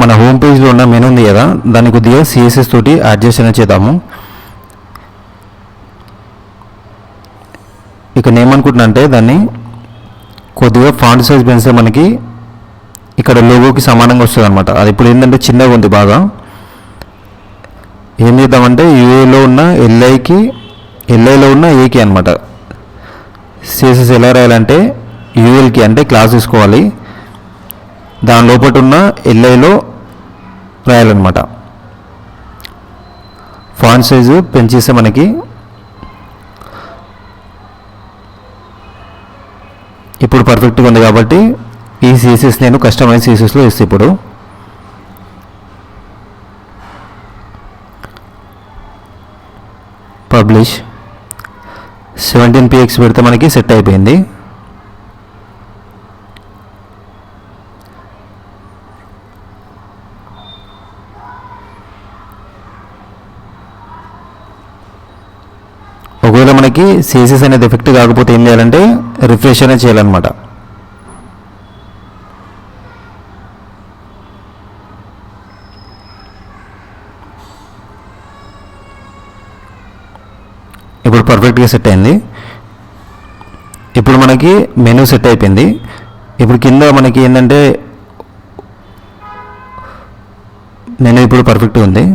మన హోమ్ పేజ్లో ఉన్న మెనూ ఉంది కదా, దాన్ని కొద్దిగా సిఎస్ఎస్ తోటి అడ్జస్ట్ అనేది చేద్దాము. ఇక నేనేమనుకుంటున్నా అంటే దాన్ని కొద్దిగా ఫాంట్ సైజ్ పెంచితే మనకి ఇక్కడ లోగోకి సమానంగా వస్తుంది అనమాట. అది ఇప్పుడు ఏంటంటే చిన్నగా ఉంది బాగా. ఏం చేద్దామంటే యూఏలో ఉన్న ఎల్ఐలో ఉన్న ఏకి అనమాట. సిఎస్ఎస్ ఎలా రాయాలంటే యూఎల్కి అంటే క్లాస్ తీసుకోవాలి, దాని లోపల ఉన్న ఎల్ఐలో రాయాలన్నమాట. ఫాంట్ సైజు పెంచేస్తే మనకి ఇప్పుడు పర్ఫెక్ట్గా ఉంది. కాబట్టి ఈ సిఎస్ఎస్ నేను కస్టమైజ్ సిఎస్ఎస్లో ఇస్తే ఇప్పుడు పబ్లిష్ 17px పెడితే మనకి సెట్ అయిపోయింది. ఒకవేళ మనకి సిఎస్ఎస్ అనేది ఎఫెక్ట్ కాకపోతే ఏం చేయాలంటే రిఫ్రెష్ అనేది చేయాలన్నమాట. ఇప్పుడు పర్ఫెక్ట్గా సెట్ అయింది. ఇప్పుడు మనకి మెనూ సెట్ అయిపోయింది. ఇప్పుడు కింద మనకి ఏంటంటే మెనూ ఇప్పుడు పర్ఫెక్ట్గా ఉంది.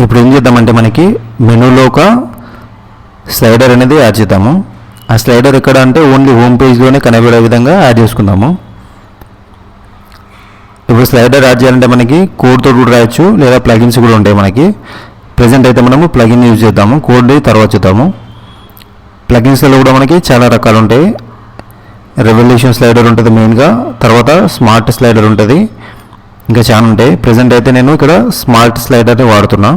ఇప్పుడు ఏం చేద్దామంటే మనకి మెనూలో ఒక స్లైడర్ అనేది యాడ్ చేద్దాము. ఆ స్లైడర్ ఎక్కడ అంటే ఓన్లీ హోమ్ పేజ్లోనే కనబడే విధంగా యాడ్ చేసుకుందాము. ఇప్పుడు స్లైడర్ యాడ్ చేయాలంటే మనకి కోడ్తో కూడా రాయొచ్చు, లేదా ప్లగిన్స్ కూడా ఉంటాయి మనకి. ప్రజెంట్ అయితే మనము ప్లగిన్ యూజ్ చేద్దాము, కోడ్ తర్వాత చూద్దాము. ప్లగిన్స్లో కూడా మనకి చాలా రకాలు ఉంటాయి. రెవల్యూషన్ స్లైడర్ ఉంటుంది మెయిన్గా, తర్వాత స్మార్ట్ స్లైడర్ ఉంటుంది, ఇంకా చాలా ఉంటాయి. ప్రజెంట్ అయితే నేను ఇక్కడ స్మార్ట్ స్లైడర్ని వాడుతున్నా.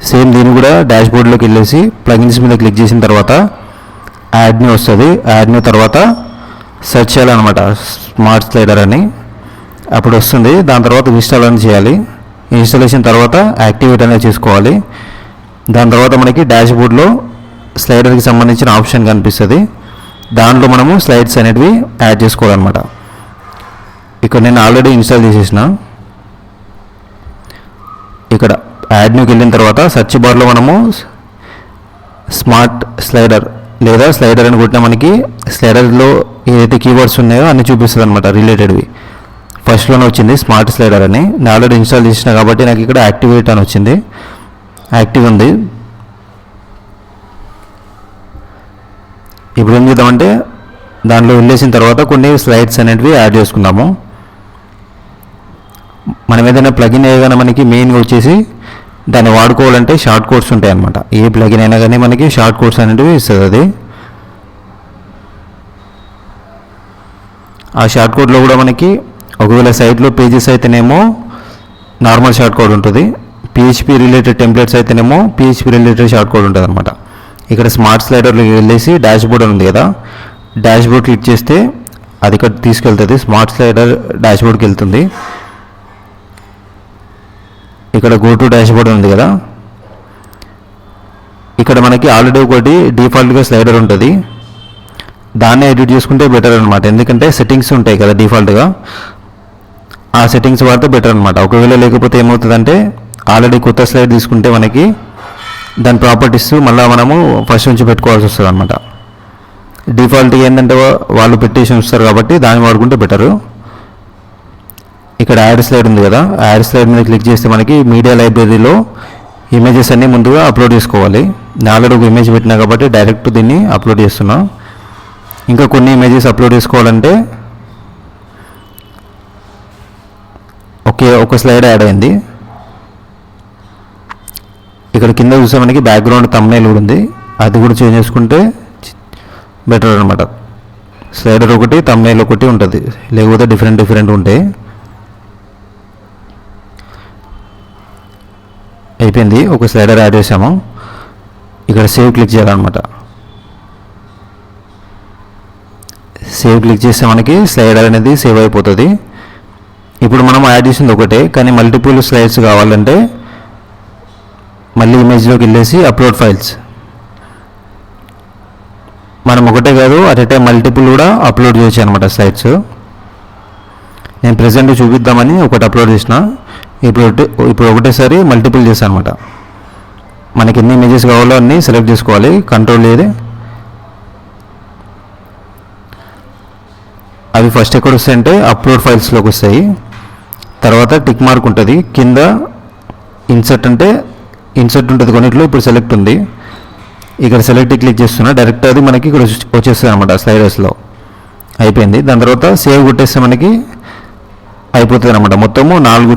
సేమ్ దీన్ని కూడా డాష్ బోర్డ్లోకి వెళ్ళేసి ప్లగిన్స్ మీద క్లిక్ చేసిన తర్వాత యాడ్ న్యూ వస్తుంది. యాడ్ న్యూ తర్వాత సెర్చ్ చేయాలన్నమాట స్మార్ట్ స్లైడర్ అని, అప్పుడు వస్తుంది. దాని తర్వాత ఇన్స్టాల్ అని చేయాలి. ఇన్స్టాలేషన్ తర్వాత యాక్టివేట్ అనేది చేసుకోవాలి. దాని తర్వాత మనకి డాష్ బోర్డ్లో స్లైడర్కి సంబంధించిన ఆప్షన్ కనిపిస్తుంది. దాంట్లో మనము స్లైడ్స్ అనేటివి యాడ్ చేసుకోవాలన్నమాట. ఇక్కడ నేను ఆల్రెడీ ఇన్స్టాల్ చేసేసిన. ఇక్కడ యాడ్ న్యూకి వెళ్ళిన తర్వాత సెర్చ్ బార్లో మనము స్మార్ట్ స్లైడర్ లేదా స్లైడర్ అని కొట్టినా మనకి స్లైడర్లో ఏదైతే కీవర్డ్స్ ఉన్నాయో అన్నీ చూపిస్తుంది అనమాట రిలేటెడ్వి. ఫస్ట్లోనే వచ్చింది స్మార్ట్ స్లైడర్ అని. నేను ఆల్రెడీ ఇన్స్టాల్ చేసిన కాబట్టి నాకు ఇక్కడ యాక్టివేట్ అని వచ్చింది, యాక్టివ్ ఉంది. ఇప్పుడు ఏం చేద్దామంటే దాంట్లో వెళ్ళేసిన తర్వాత కొన్ని స్లైడ్స్ అనేటివి యాడ్ చేసుకుందాము. మనం ఏదైనా ప్లగిన్ అయ్యగానే మనకి మెయిన్గా వచ్చేసి దాన్ని వాడుకోవాలంటే షార్ట్ కోడ్స్ ఉంటాయి అన్నమాట. ఏ ప్లగిన్ అయినా కానీ మనకి షార్ట్ కోడ్స్ అనేటివి ఇస్తుంది అది. ఆ షార్ట్ కోడ్లో కూడా మనకి ఒకవేళ సైట్లో పేజెస్ అయితేనేమో నార్మల్ షార్ట్ కోడ్ ఉంటుంది, పిహెచ్పి రిలేటెడ్ టెంప్లెట్స్ అయితేనేమో పిహెచ్పి రిలేటెడ్ షార్ట్ కోడ్ ఉంటుంది అనమాట. ఇక్కడ స్మార్ట్ స్లైడర్లోకి వెళ్ళేసి డాష్ బోర్డ్ ఉంది కదా, డాష్ బోర్డ్ క్లిక్ చేస్తే అది ఇక్కడ తీసుకెళ్తుంది, స్మార్ట్ స్లైడర్ డాష్ బోర్డ్కి వెళ్తుంది. ఇక్కడ గో టు డాష్ బోర్డ్ ఉంది కదా, ఇక్కడ మనకి ఆల్రెడీ ఒకటి డిఫాల్ట్గా స్లైడర్ ఉంటుంది, దాన్ని ఎడిట్ చేసుకుంటే బెటర్ అనమాట. ఎందుకంటే సెట్టింగ్స్ ఉంటాయి కదా డిఫాల్ట్గా, ఆ సెట్టింగ్స్ వాడితే బెటర్ అనమాట. ఒకవేళ లేకపోతే ఏమవుతుందంటే ఆల్రెడీ కొత్త స్లైడ్ తీసుకుంటే మనకి దాని ప్రాపర్టీస్ మళ్ళీ మనము ఫస్ట్ నుంచి పెట్టుకోవాల్సి వస్తుంది అనమాట. డిఫాల్ట్గా ఏంటంటే వాళ్ళు పెట్టేసి ఉంచుతారు కాబట్టి దాన్ని వాడుకుంటే బెటరు. ఇక్కడ యాడ్ స్లైడ్ ఉంది కదా, యాడ్ స్లైడ్ మీద క్లిక్ చేస్తే మనకి మీడియా లైబ్రరీలో ఇమేజెస్ అన్నీ ముందుగా అప్లోడ్ చేసుకోవాలి. నేను ఆల్రెడీ ఒక ఇమేజ్ పెట్టినా కాబట్టి డైరెక్ట్ దీన్ని అప్లోడ్ చేస్తున్నా. ఇంకా కొన్ని ఇమేజెస్ అప్లోడ్ చేసుకోవాలంటే ఒక స్లైడ్ యాడ్ అయింది. ఇక్కడ కింద చూస్తే మనకి బ్యాక్గ్రౌండ్ థంబ్నెయిల్ కూడా ఉంది, అది కూడా చేంజ్ చేసుకుంటే బెటర్ అనమాట. స్లైడర్ ఒకటి థంబ్నెయిల్ ఒకటి ఉంటుంది, లేకపోతే డిఫరెంట్ ఉంటాయి. అయిపోయింది, ఒక స్లైడర్ యాడ్ చేసాము. ఇక్కడ సేవ్ క్లిక్ చేయాలన్నమాట. సేవ్ క్లిక్ చేస్తే మనకి స్లైడర్ అనేది సేవ్ అయిపోతుంది. ఇప్పుడు మనం యాడ్ చేసింది ఒకటే, కానీ మల్టిపుల్ స్లైడ్స్ కావాలంటే మళ్ళీ ఇమేజ్లోకి వెళ్ళేసి అప్లోడ్ ఫైల్స్, మనం ఒకటే కాదు అట్ ఏ టైం మల్టిపుల్ కూడా అప్లోడ్ చేయొచ్చు అనమాట స్లైడ్స్. నేను ప్రెజెంట్ చూపిద్దామని ఒకటి అప్లోడ్ చేసిన, ఇప్పుడు ఒకటేసారి మల్టిపుల్ చేశాను అనమాట. మనకి ఎన్ని ఇమేజెస్ కావాలో అన్నీ సెలెక్ట్ చేసుకోవాలి, కంట్రోల్ ఏది. అవి ఫస్ట్ ఎక్కడ వస్తాయంటే అప్లోడ్ ఫైల్స్లోకి వస్తాయి. తర్వాత టిక్ మార్క్ ఉంటుంది, కింద ఇన్సర్ట్ అంటే ఇన్సర్ట్ ఉంటుంది కొన్నిట్లో. ఇప్పుడు సెలెక్ట్ ఉంది, ఇక్కడ సెలెక్ట్ క్లిక్ చేస్తున్నా, డైరెక్ట్ అది మనకి ఇక్కడ వచ్చేస్తుంది అనమాట స్లైడర్స్లో. అయిపోయింది. దాని తర్వాత సేవ్ కొట్టేస్తే మనకి అయిపోతుంది అనమాట. మొత్తము 4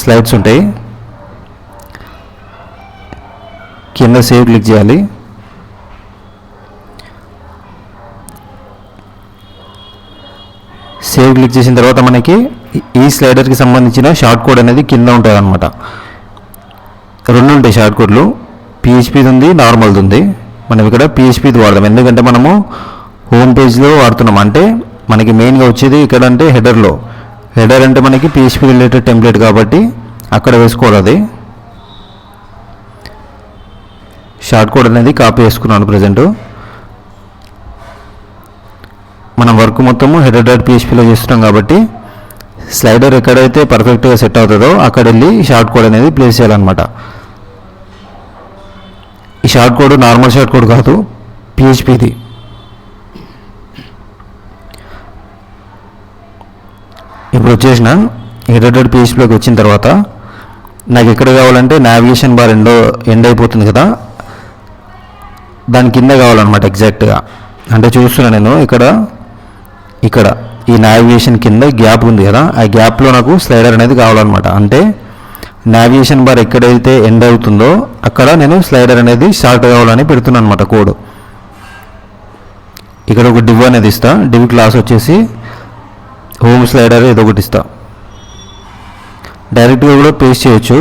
స్లైడ్స్ ఉంటాయి. కింద సేవ్ క్లిక్ చేయాలి. సేవ్ క్లిక్ చేసిన తర్వాత మనకి ఈ స్లైడర్కి సంబంధించిన షార్ట్ కోడ్ అనేది కింద ఉంటుంది అనమాట. 2 ఉంటాయి షార్ట్ కోడ్లు, పిహెచ్పిది ఉంది, నార్మల్ది ఉంది. మనం ఇక్కడ పిహెచ్పిది వాడదాం, ఎందుకంటే మనము హోమ్ పేజ్లో వాడుతున్నాం. అంటే మనకి మెయిన్గా వచ్చేది ఇక్కడ అంటే హెడర్లో. హెడర్ అంటే మనకి పిహెచ్పి రిలేటెడ్ టెంప్లెట్ కాబట్టి అక్కడ వేసుకోవాలి. అది షార్ట్ కోడ్ అనేది కాపీ చేసుకున్నాను ప్రజెంట్. మనం వర్క్ మొత్తము హెడర్ పిహెచ్పిలో చేస్తున్నాం కాబట్టి స్లైడర్ ఎక్కడైతే పర్ఫెక్ట్గా సెట్ అవుతుందో అక్కడ వెళ్ళి షార్ట్ కోడ్ అనేది ప్లేస్ చేయాలన్నమాట. ఈ short code normal short code కాదు, పిహెచ్పిది. ఇప్పుడు వచ్చేసిన హెడర్ పిహెచ్పిలోకి వచ్చిన తర్వాత నాకు ఎక్కడ కావాలంటే నావిగేషన్ బార్ ఎండ్ అయిపోతుంది కదా, దాని కింద కావాలన్నమాట ఎగ్జాక్ట్గా. అంటే చూస్తున్నా నేను ఇక్కడ ఈ నావిగేషన్ కింద గ్యాప్ ఉంది కదా, ఆ గ్యాప్లో నాకు స్లైడర్ అనేది కావాలన్నమాట. అంటే నావిగేషన్ బార్ ఎక్కడైతే ఎండ్ అవుతుందో అక్కడ నేను స్లైడర్ అనేది స్టార్ట్ కావాలని పెడుతున్నాను అనమాట కోడ్. ఇక్కడ ఒక డివ్ అనేది ఇస్తా, డివ్ క్లాస్ వచ్చేసి హోమ్ స్లైడర్ ఏదో ఒకటి ఇస్తా. డైరెక్ట్గా కూడా పేస్ట్ చేయొచ్చు,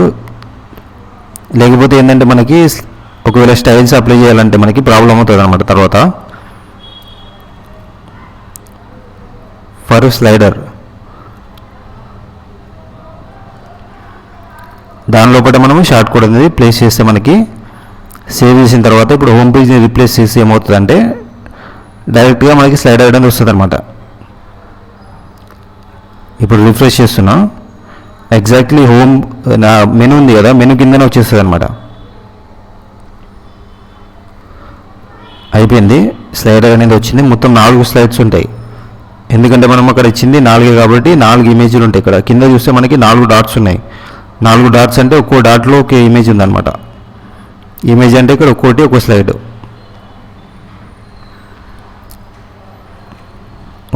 లేకపోతే ఏంటంటే మనకి ఒకవేళ స్టైల్స్ అప్లై చేయాలంటే మనకి ప్రాబ్లం అవుతుంది అనమాట. తర్వాత ఫర్ స్లైడర్ దాని లోపల మనము షార్ట్ కోడ్ అనేది ప్లేస్ చేస్తే మనకి సేవ్ చేసిన తర్వాత ఇప్పుడు హోమ్ పేజ్ని రీప్లేస్ చేసి ఏమవుతుందంటే డైరెక్ట్గా మనకి స్లైడర్ అనేది వస్తుంది అనమాట. ఇప్పుడు రిఫ్రెష్ చేస్తున్నా, ఎగ్జాక్ట్లీ హోమ్ నా మెనూ ఉంది కదా, మెనూ కిందనే వచ్చేస్తుంది అనమాట. అయిపోయింది, స్లైడర్ అనేది వచ్చింది. మొత్తం 4 స్లైడ్స్ ఉంటాయి, ఎందుకంటే మనం అక్కడ ఇచ్చింది 4 కాబట్టి 4 ఇమేజ్లు ఉంటాయి. ఇక్కడ కింద చూస్తే మనకి 4 డాట్స్ ఉన్నాయి. 4 డాట్స్ అంటే ఒక్కో డాట్లో ఒక ఇమేజ్ ఉందన్నమాట. ఇమేజ్ అంటే ఇక్కడ ఒక్కోటి ఒక స్లైడ్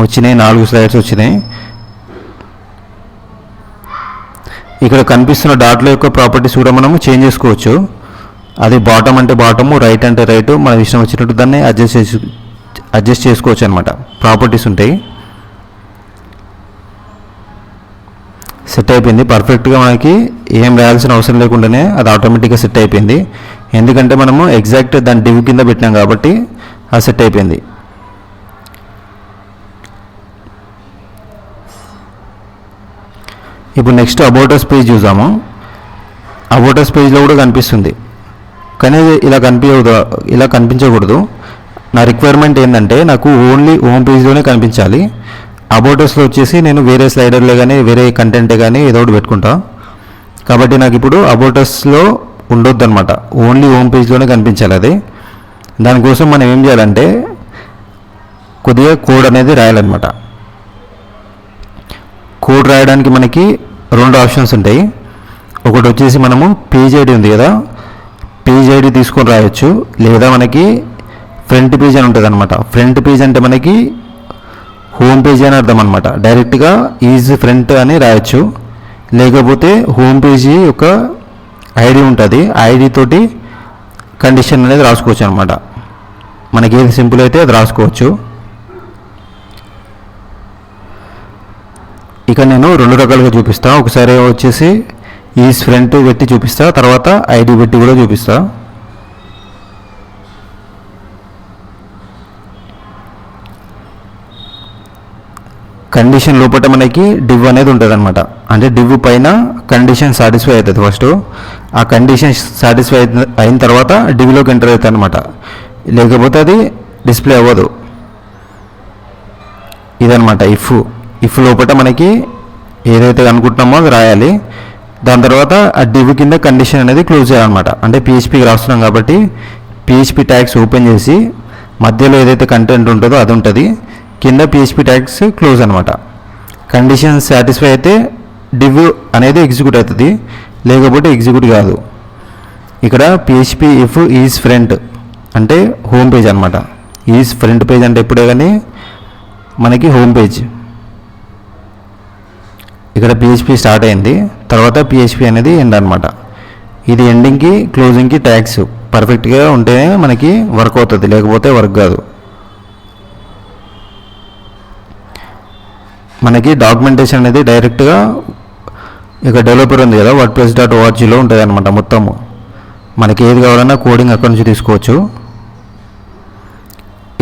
వచ్చినాయి. 4 స్లైడ్స్ వచ్చినాయి. ఇక్కడ కనిపిస్తున్న డాట్ల యొక్క ప్రాపర్టీస్ కూడా మనము చేంజ్ చేసుకోవచ్చు. అది బాటమ్ అంటే బాటము, రైట్ అంటే రైట్, మన ఇష్టం వచ్చినట్టు దాన్ని అడ్జస్ట్ చేసుకోవచ్చు అనమాట. ప్రాపర్టీస్ ఉంటాయి. సెట్ అయిపోయింది పర్ఫెక్ట్గా, మనకి ఏం రాయాల్సిన అవసరం లేకుండానే అది ఆటోమేటిక్గా సెట్ అయిపోయింది. ఎందుకంటే మనము ఎగ్జాక్ట్ దాని డివ్ కింద పెట్టినాం కాబట్టి అది సెట్ అయిపోయింది. ఇప్పుడు నెక్స్ట్ అబౌటస్ పేజ్ చూద్దాము. అబౌటస్ పేజ్లో కూడా కనిపిస్తుంది, కానీ ఇలా కనిపించకూడదు. నా రిక్వైర్మెంట్ ఏంటంటే నాకు ఓన్లీ హోమ్ పేజ్లోనే కనిపించాలి. అబౌటస్లో వచ్చేసి నేను వేరే స్లైడర్లే కానీ వేరే కంటెంటే కానీ ఏదో ఒకటి పెట్టుకుంటా. కాబట్టి నాకు ఇప్పుడు అబౌటస్లో ఉండొద్దు అనమాట, ఓన్లీ హోమ్ పేజ్లోనే కనిపించాలి అది. దానికోసం మనం ఏం చేయాలంటే కొద్దిగా కోడ్ అనేది రాయాలన్నమాట. కోడ్ రాయడానికి మనకి 2 ఆప్షన్స్ ఉంటాయి. ఒకటి వచ్చేసి మనము పేజ్ ఐడి ఉంది కదా, పేజ్ ఐడి తీసుకొని రాయొచ్చు. లేదా మనకి ఫ్రంట్ పేజ్ అని ఉంటుంది అనమాట. ఫ్రంట్ పేజ్ అంటే మనకి హోమ్ పేజ్ అని అర్థం అనమాట. డైరెక్ట్గా ఈజ్ ఫ్రంట్ అని రాయొచ్చు. లేకపోతే హోమ్ పేజీ యొక్క ఐడి ఉంటుంది, ఐడి తోటి కండిషన్ అనేది రాసుకోవచ్చు అనమాట. మనకి ఏది సింపుల్ అయితే అది రాసుకోవచ్చు. ఇక నేను 2 రకాలుగా చూపిస్తా. ఒకసారి వచ్చేసి ఈజ్ ఫ్రంట్ పెట్టి చూపిస్తా, తర్వాత ఐడి పెట్టి కూడా చూపిస్తా. కండిషన్ లోపల మనకి డివ్ అనేది ఉంటుంది అనమాట. అంటే డివ్ పైన కండిషన్ సాటిస్ఫై అవుతుంది ఫస్ట్. ఆ కండిషన్ సాటిస్ఫై అయిన తర్వాత డివ్లోకి ఎంటర్ అవుతుంది అనమాట. లేకపోతే అది డిస్ప్లే అవ్వదు. ఇదనమాట ఇఫ్ లోపల మనకి ఏదైతే అనుకుంటున్నామో అది రాయాలి. దాని తర్వాత ఆ డివ్ కింద కండిషన్ అనేది క్లోజ్ చేయాలన్నమాట. అంటే పిహెచ్పికి రాస్తున్నాం కాబట్టి పిహెచ్పి ట్యాగ్స్ ఓపెన్ చేసి మధ్యలో ఏదైతే కంటెంట్ ఉంటుందో అది ఉంటుంది, కింద పిహెచ్పి ట్యాగ్స్ క్లోజ్ అనమాట. కండిషన్ సాటిస్ఫై అయితే డివ్ అనేది ఎగ్జిక్యూట్ అవుతుంది, లేకపోతే ఎగ్జిక్యూట్ కాదు. ఇక్కడ పిహెచ్పి ఇఫ్ ఈజ్ ఫ్రంట్ అంటే హోమ్ పేజ్ అనమాట. ఈజ్ ఫ్రంట్ పేజ్ అంటే ఎప్పుడే కానీ మనకి హోమ్ పేజ్. ఇక్కడ పిహెచ్పి స్టార్ట్ అయింది, తర్వాత పిహెచ్పి అనేది ఎండ్ అనమాట. ఇది ఎండింగ్కి క్లోజింగ్కి ట్యాగ్స్ పర్ఫెక్ట్గా ఉంటేనే మనకి వర్క్ అవుతుంది, లేకపోతే వర్క్ కాదు. మనకి డాక్యుమెంటేషన్ అనేది డైరెక్ట్గా ఇక డెవలపర్ ఉంది కదా wordpress.orgలో ఉంటుంది అనమాట. మొత్తము మనకి ఏది కావాలన్నా కోడింగ్ అక్కడి నుంచి తీసుకోవచ్చు.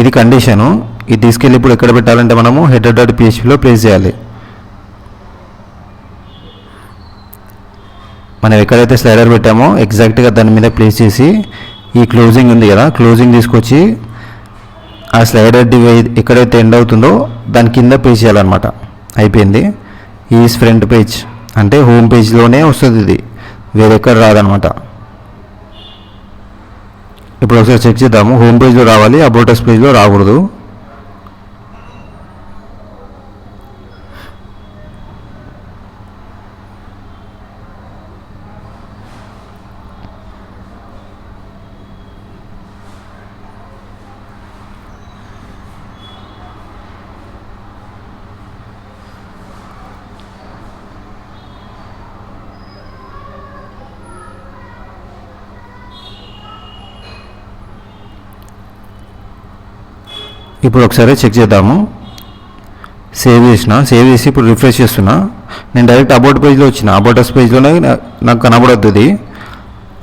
ఇది కండిషను. ఇది తీసుకెళ్ళి ఇప్పుడు ఎక్కడ పెట్టాలంటే మనము header.phpలో ప్లేస్ చేయాలి. మనం ఎక్కడైతే స్లైడర్ పెట్టామో ఎగ్జాక్ట్గా దాని మీద ప్లేస్ చేసి ఈ క్లోజింగ్ ఉంది కదా, క్లోజింగ్ తీసుకొచ్చి ఆ స్లైడర్ ఎక్కడైతే ఎండ్ అవుతుందో దాని కింద పేజ్ చేయాలన్నమాట. అయిపోయింది. ఈజ్ ఫ్రంట్ పేజ్ అంటే హోమ్ పేజ్లోనే వస్తుంది, ఇది వేరెక్కడ రాదనమాట. ఇప్పుడు ఒకసారి చెక్ చేద్దాము. హోమ్ పేజ్లో రావాలి, అబౌట్ అస్ పేజ్లో రాకూడదు. ఇప్పుడు ఒకసారి చెక్ చేద్దాము. సేవ్ చేసి ఇప్పుడు రిఫ్రెష్ చేస్తున్నా. నేను డైరెక్ట్ అబౌట్ పేజ్లో వచ్చిన, అబౌట్ అస్ పేజ్లోనే నాకు కనబడుతుంది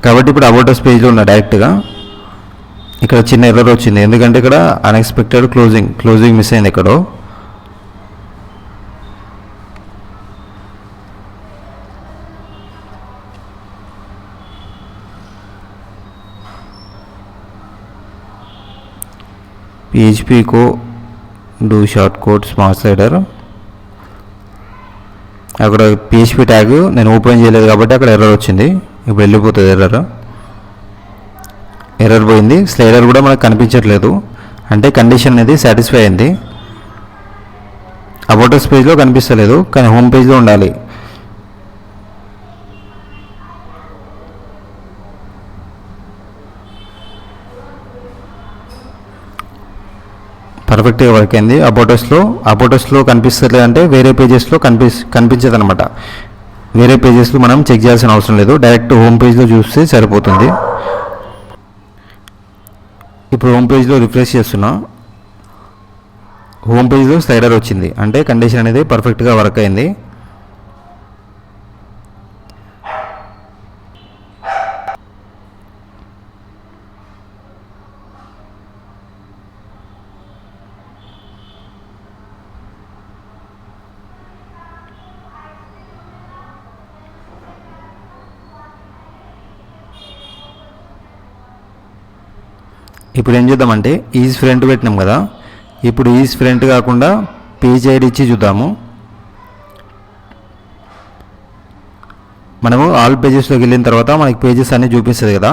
కాబట్టి ఇప్పుడు అబౌట్ అస్ పేజ్లో ఉన్నా డైరెక్ట్గా. ఇక్కడ చిన్న ఎర్రర్ వచ్చింది, ఎందుకంటే ఇక్కడ అన్ఎక్స్పెక్టెడ్ క్లోజింగ్ మిస్ అయింది ఎక్కడో. PHP को do short code smart slider. అక్కడ PHP ట్యాగ్ నేను ఓపెన్ చేయలేదు కాబట్టి అక్కడ ఎర్రర్ వచ్చింది. ఇప్పుడు వెళ్ళిపోతుంది ఎర్రర్ పోయింది. స్లైడర్ కూడా మనకు కనిపించట్లేదు, అంటే కండిషన్ అనేది సాటిస్ఫై అయింది. అబౌట్ అస్ పేజ్లో కనిపిస్తలేదు, కానీ హోమ్ పేజ్లో ఉండాలి. పర్ఫెక్ట్గా వర్క్ అయింది. అబౌటస్లో కనిపిస్తలేదు అంటే వేరే పేజెస్లో కనిపించదు అనమాట. వేరే పేజెస్లో మనం చెక్ చేయాల్సిన అవసరం లేదు, డైరెక్ట్ హోమ్ పేజ్లో చూస్తే సరిపోతుంది. ఇప్పుడు హోమ్ పేజ్లో రిఫ్రెష్ చేస్తున్నా. హోమ్ పేజ్లో స్లైడర్ వచ్చింది, అంటే కండిషన్ అనేది పర్ఫెక్ట్గా వర్క్ అయింది. ఇప్పుడు ఏం చేద్దామంటే ఈజ్ ఫ్రంట్ పెట్టినాం కదా, ఇప్పుడు ఈజ్ ఫ్రంట్ కాకుండా పేజ్ ఐడి ఇచ్చి చూద్దాము. మనము ఆల్ పేజెస్లోకి వెళ్ళిన తర్వాత మనకి పేజెస్ అన్నీ చూపిస్తుంది కదా,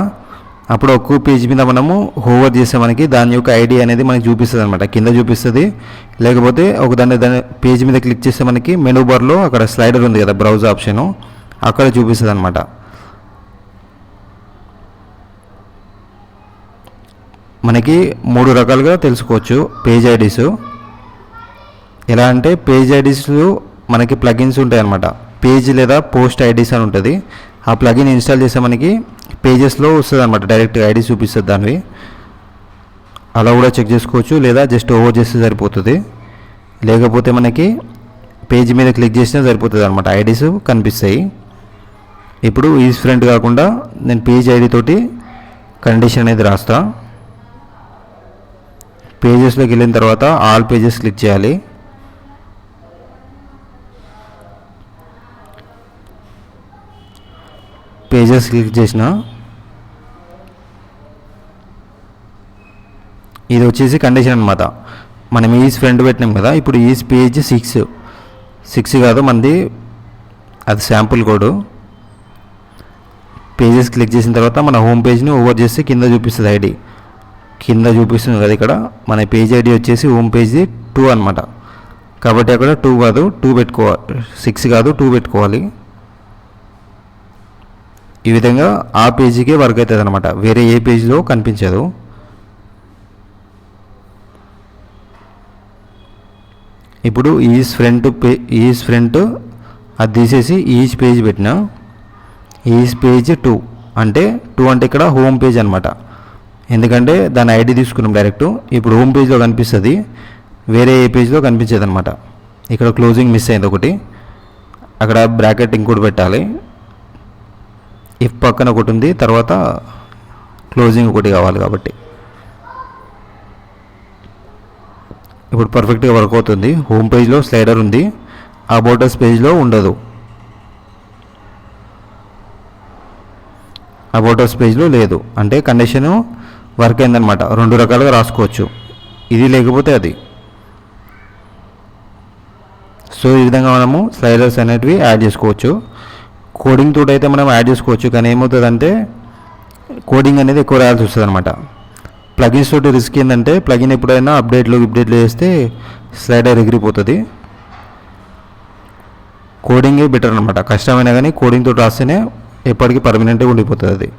అప్పుడు ఒక్కో పేజ్ మీద మనము హోవర్ చేస్తే మనకి దాని యొక్క ఐడి అనేది మనకి చూపిస్తుంది అనమాట. కింద చూపిస్తుంది, లేకపోతే దాని పేజ్ మీద క్లిక్ చేస్తే మనకి మెనూ బార్లో అక్కడ స్లైడర్ ఉంది కదా, బ్రౌజ్ ఆప్షను, అక్కడ చూపిస్తుంది అనమాట. మనకి 3 రకాలుగా తెలుసుకోవచ్చు పేజ్ ఐడీస్. ఎలా అంటే పేజ్ ఐడీస్లో మనకి ప్లగిన్స్ ఉంటాయి అన్నమాట. పేజ్ లేదా పోస్ట్ ఐడీస్ అని ఉంటుంది. ఆ ప్లగిన్ ఇన్స్టాల్ చేస్తే మనకి పేజెస్లో వస్తుంది అనమాట, డైరెక్ట్గా ఐడీ చూపిస్తుంది దానివి. అలా కూడా చెక్ చేసుకోవచ్చు, లేదా జస్ట్ ఓవర్ చేస్తే సరిపోతుంది. లేకపోతే మనకి పేజ్ మీద క్లిక్ చేసినా సరిపోతుంది అనమాట, ఐడీస్ కనిపిస్తాయి. ఇప్పుడు ఈజ్ ఫ్రంట్ కాకుండా నేను పేజ్ ఐడి తోటి కండిషన్ అనేది రాస్తా. పేజెస్లోకి వెళ్ళిన తర్వాత ఆల్ పేజెస్ క్లిక్ చేయాలి. పేజెస్ క్లిక్ చేసిన ఇది వచ్చేసి కండిషన్ అనమాట. మనం ఈజ్ ఫ్రెండ్ పెట్టినాం కదా, ఇప్పుడు ఈజ్ పేజ్ 6 కాదు మనది, అది శాంపుల్ కోడ్. పేజెస్ క్లిక్ చేసిన తర్వాత మన హోమ్ పేజ్ని ఓవర్ చేస్తే కింద చూపిస్తుంది ఐడి, కింద చూపిస్తుంది కదా ఇక్కడ. మన పేజ్ ఐడి వచ్చేసి హోమ్ పేజ్ది 2 అనమాట. కాబట్టి అక్కడ 2 కాదు 2 పెట్టుకోవాలి, 6 కాదు 2 పెట్టుకోవాలి. ఈ విధంగా ఆ పేజీకే వర్క్ అవుతుంది అనమాట, వేరే ఏ పేజ్లో కనిపించదు. ఇప్పుడు ఈజ్ ఫ్రంట్ అది తీసేసి ఈజ్ పేజ్ పెట్టిన, ఈజ్ పేజ్ 2 అంటే ఇక్కడ హోమ్ పేజ్ అనమాట. ఎందుకంటే దాని ఐడి తీసుకున్నాం డైరెక్ట్. ఇప్పుడు హోమ్ పేజ్లో కనిపిస్తుంది, వేరే ఏ పేజ్లో కనిపించేది అనమాట. ఇక్కడ క్లోజింగ్ మిస్ అయింది ఒకటి, అక్కడ బ్రాకెట్ ఇంకోటి పెట్టాలి. ఇఫ్ పక్కన ఒకటి ఉంది, తర్వాత క్లోజింగ్ ఒకటి కావాలి. కాబట్టి ఇప్పుడు పర్ఫెక్ట్గా వర్క్ అవుతుంది. హోమ్ పేజ్లో స్లైడర్ ఉంది, అబౌట్ అస్ పేజ్లో ఉండదు. అబౌట్ అస్ పేజ్లో లేదు అంటే కండిషన్ వర్క్ అయిందనమాట. 2 రకాలుగా రాసుకోవచ్చు, ఇది లేకపోతే అది. సో ఈ విధంగా మనము స్లైడర్స్ అనేటివి యాడ్ చేసుకోవచ్చు. కోడింగ్ తోటి అయితే మనం యాడ్ చేసుకోవచ్చు, కానీ ఏమవుతుందంటే కోడింగ్ అనేది ఎక్కువ రాయాల్సి వస్తుంది అనమాట. ప్లగిన్స్ తోటి రిస్క్ ఏంటంటే ప్లగిన్ ఎప్పుడైనా అప్డేట్లు చేస్తే స్లైడర్ ఎగిరిపోతుంది. కోడింగే బెటర్ అనమాట. కష్టమైనా కానీ కోడింగ్ తోటి రాస్తేనే ఎప్పటికీ పర్మనెంట్గా ఉండిపోతుంది అది.